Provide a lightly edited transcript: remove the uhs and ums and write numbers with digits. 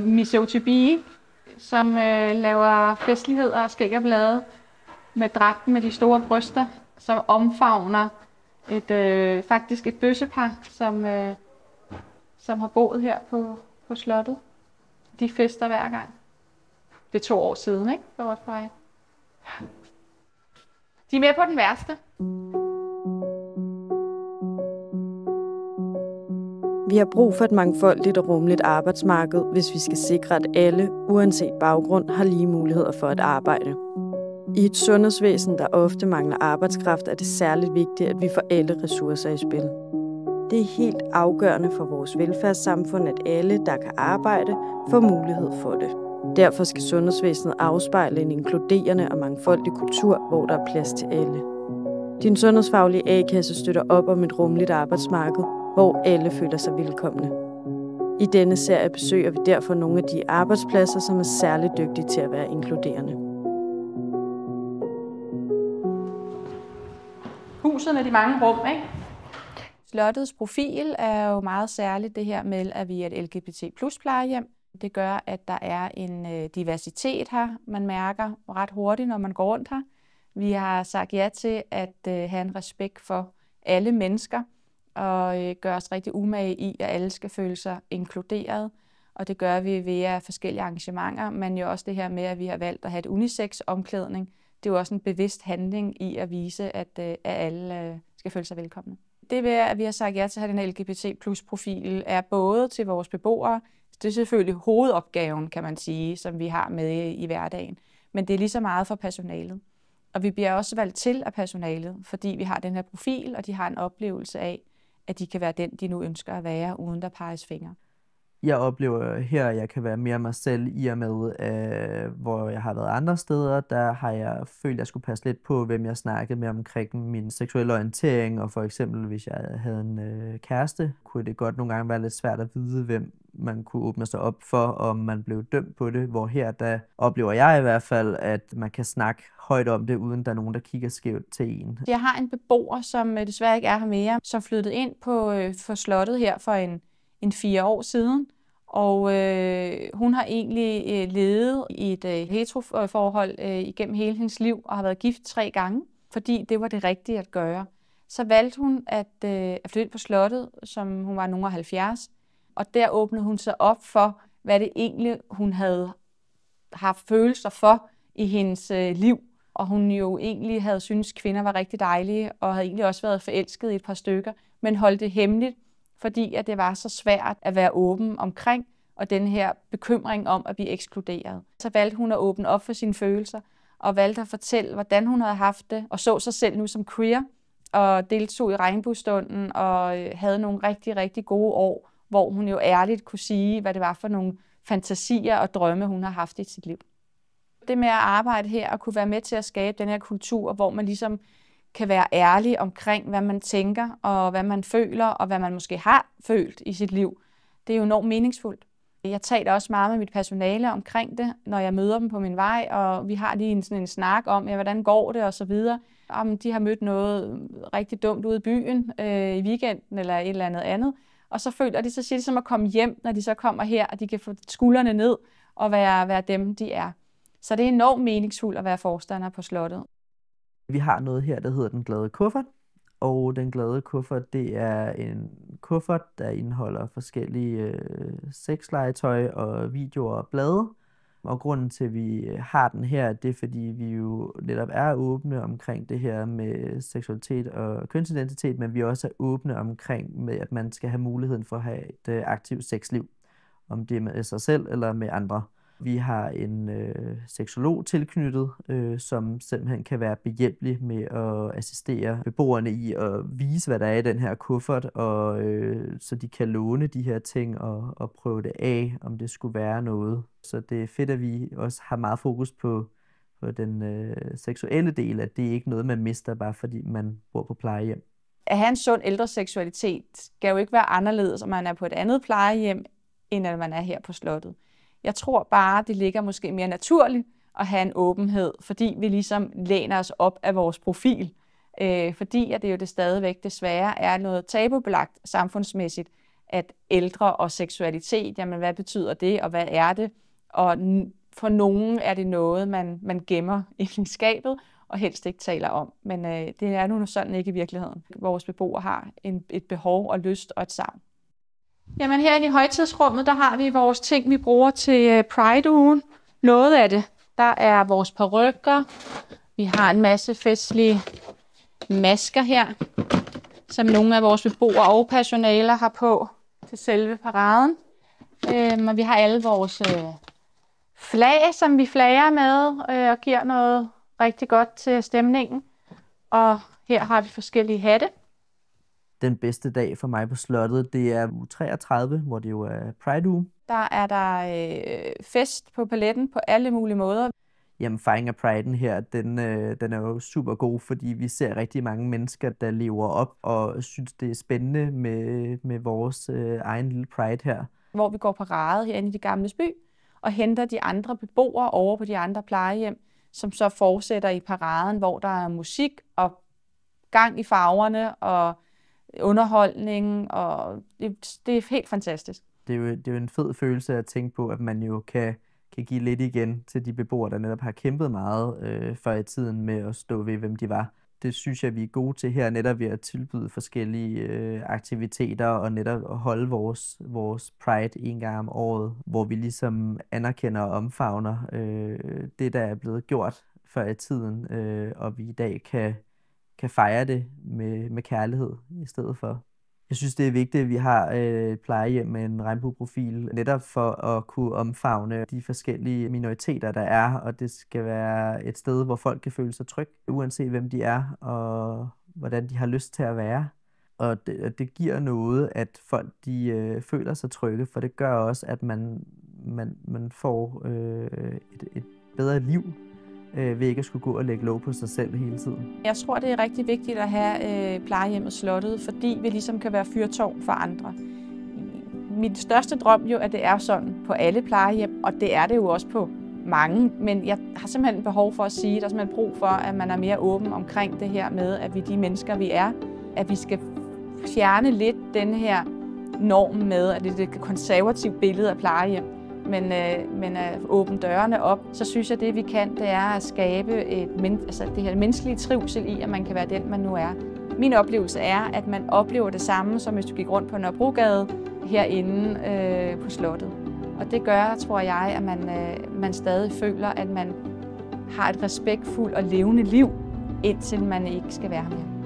Miss OTB, som laver festligheder og skæg og blade med dragten med de store bryster, som omfavner faktisk et bøssepar, som har boet her på slottet. De fester hver gang. Det er 2 år siden, ikke? For vores pleje. De er med på den værste. Vi har brug for et mangfoldigt og rummeligt arbejdsmarked, hvis vi skal sikre, at alle, uanset baggrund, har lige muligheder for at arbejde. I et sundhedsvæsen, der ofte mangler arbejdskraft, er det særligt vigtigt, at vi får alle ressourcer i spil. Det er helt afgørende for vores velfærdssamfund, at alle, der kan arbejde, får mulighed for det. Derfor skal sundhedsvæsenet afspejle en inkluderende og mangfoldig kultur, hvor der er plads til alle. Din sundhedsfaglige A-kasse støtter op om et rummeligt arbejdsmarked, hvor alle føler sig velkomne. I denne serie besøger vi derfor nogle af de arbejdspladser, som er særligt dygtige til at være inkluderende. Huset med de mange rum, ikke? Slottets profil er jo meget særligt det her med, at vi er et LGBT+ plejehjem. Det gør, at der er en diversitet her, man mærker ret hurtigt, når man går rundt her. Vi har sagt ja til at have en respekt for alle mennesker, og gør os rigtig umage i, at alle skal føle sig inkluderet. Og det gør vi via forskellige arrangementer, men jo også det her med, at vi har valgt at have et unisex omklædning. Det er jo også en bevidst handling i at vise, at alle skal føle sig velkomne. Det ved, at vi har sagt ja til at have den LGBT+ profil, er både til vores beboere. Det er selvfølgelig hovedopgaven, kan man sige, som vi har med i hverdagen. Men det er lige så meget for personalet. Og vi bliver også valgt til af personalet, fordi vi har den her profil, og de har en oplevelse af, at de kan være den, de nu ønsker at være, uden der peges fingre. Jeg oplever her, at jeg kan være mere mig selv i og med, hvor jeg har været andre steder. Der har jeg følt, at jeg skulle passe lidt på, hvem jeg snakkede med omkring min seksuelle orientering. Og for eksempel, hvis jeg havde en kæreste, kunne det godt nogle gange være lidt svært at vide, hvem man kunne åbne sig op for, om man blev dømt på det. Hvor her, der oplever jeg i hvert fald, at man kan snakke højt om det, uden der er nogen, der kigger skævt til en. Jeg har en beboer, som desværre ikke er her mere, som flyttede ind på slottet her for en 4 år siden. Og hun har egentlig levet i et heteroforhold igennem hele hendes liv og har været gift 3 gange, fordi det var det rigtige at gøre. Så valgte hun at flytte ind på slottet, som hun var nogen af 70, og der åbnede hun sig op for, hvad det egentlig hun havde haft følelser for i hendes liv. Og hun jo egentlig havde syntes, kvinder var rigtig dejlige, og havde egentlig også været forelsket i et par stykker, men holdt det hemmeligt, fordi at det var så svært at være åben omkring, og den her bekymring om at blive ekskluderet. Så valgte hun at åbne op for sine følelser, og valgte at fortælle, hvordan hun havde haft det, og så sig selv nu som queer, og deltog i regnbuestunden, og havde nogle rigtig, rigtig gode år, hvor hun jo ærligt kunne sige, hvad det var for nogle fantasier og drømme, hun har haft i sit liv. Det med at arbejde her og kunne være med til at skabe den her kultur, hvor man ligesom kan være ærlig omkring, hvad man tænker, og hvad man føler, og hvad man måske har følt i sit liv, det er jo enormt meningsfuldt. Jeg taler også meget med mit personale omkring det, når jeg møder dem på min vej, og vi har lige sådan en snak om, ja, hvordan går det og så videre. Om de har mødt noget rigtig dumt ude i byen i weekenden eller et eller andet. Og så føler de, så siger de som at komme hjem, når de så kommer her, og de kan få skuldrene ned og være dem, de er. Så det er enormt meningsfuldt at være forstander på slottet. Vi har noget her, der hedder Den Glade Kuffert, og Den Glade Kuffert, det er en kuffert, der indeholder forskellige sexlegetøj og videoer og blade. Og grunden til, at vi har den her, det er, fordi vi jo netop er åbne omkring det her med seksualitet og kønsidentitet, men vi også er åbne omkring, med, at man skal have muligheden for at have et aktivt sexliv, om det er med sig selv eller med andre. Vi har en seksolog tilknyttet, som simpelthen kan være behjælpelig med at assistere beboerne i at vise, hvad der er i den her kuffert, og så de kan låne de her ting og prøve det af, om det skulle være noget. Så det er fedt, at vi også har meget fokus på den seksuelle del, at det ikke er noget, man mister, bare fordi man bor på plejehjem. At have en sund ældre seksualitet skal jo ikke være anderledes, om man er på et andet plejehjem, end at man er her på slottet. Jeg tror bare, det ligger måske mere naturligt at have en åbenhed, fordi vi ligesom læner os op af vores profil. Fordi at det jo det stadigvæk desværre er noget tabubelagt samfundsmæssigt, at ældre og seksualitet, jamen hvad betyder det, og hvad er det? Og for nogen er det noget, man gemmer i skabet, og helst ikke taler om. Men det er nu sådan ikke i virkeligheden. Vores beboere har et behov og lyst og et savn. Jamen herinde i højtidsrummet, der har vi vores ting, vi bruger til Pride-ugen. Noget af det, der er vores parykker. Vi har en masse festlige masker her, som nogle af vores beboere og personaler har på til selve paraden. Og vi har alle vores flag, som vi flager med og giver noget rigtig godt til stemningen. Og her har vi forskellige hatte. Den bedste dag for mig på slottet, det er uge 33, hvor det jo er Pride-uge. Der er der fest på paletten på alle mulige måder. Jamen, fejringen af Pride'en her, den er jo super god, fordi vi ser rigtig mange mennesker, der lever op og synes, det er spændende med vores egen lille Pride her. Hvor vi går parade herinde i Det Gamles By og henter de andre beboere over på de andre plejehjem, som så fortsætter i paraden, hvor der er musik og gang i farverne og underholdning, og det er helt fantastisk. Det er jo en fed følelse at tænke på, at man jo kan give lidt igen til de beboere, der netop har kæmpet meget før i tiden med at stå ved, hvem de var. Det synes jeg, vi er gode til her, netop ved at tilbyde forskellige aktiviteter og netop at holde vores Pride en gang om året, hvor vi ligesom anerkender og omfavner det, der er blevet gjort før i tiden, og vi i dag kan fejre det med kærlighed i stedet for. Jeg synes, det er vigtigt, at vi har et plejehjem med en regnbueprofil, netop for at kunne omfavne de forskellige minoriteter, der er, og det skal være et sted, hvor folk kan føle sig trygge, uanset hvem de er, og hvordan de har lyst til at være. Og det giver noget, at folk de føler sig trygge, for det gør også, at man får et bedre liv, ved ikke at skulle gå og lægge låg på sig selv hele tiden. Jeg tror, det er rigtig vigtigt at have plejehjemmet Slottet, fordi vi ligesom kan være fyrtårn for andre. Mit største drøm jo, at det er sådan på alle plejehjem, og det er det jo også på mange, men jeg har simpelthen behov for at sige, at der er simpelthen brug for, at man er mere åben omkring det her med, at vi de mennesker, vi er, at vi skal fjerne lidt den her norm med, at det er det konservative billede af plejehjem. Men at åbne dørene op, så synes jeg, det vi kan, det er at skabe det her menneskelige trivsel i, at man kan være den, man nu er. Min oplevelse er, at man oplever det samme, som hvis du gik rundt på Nørrebrogade herinde på slottet. Og det gør, tror jeg, at man stadig føler, at man har et respektfuldt og levende liv, indtil man ikke skal være her mere.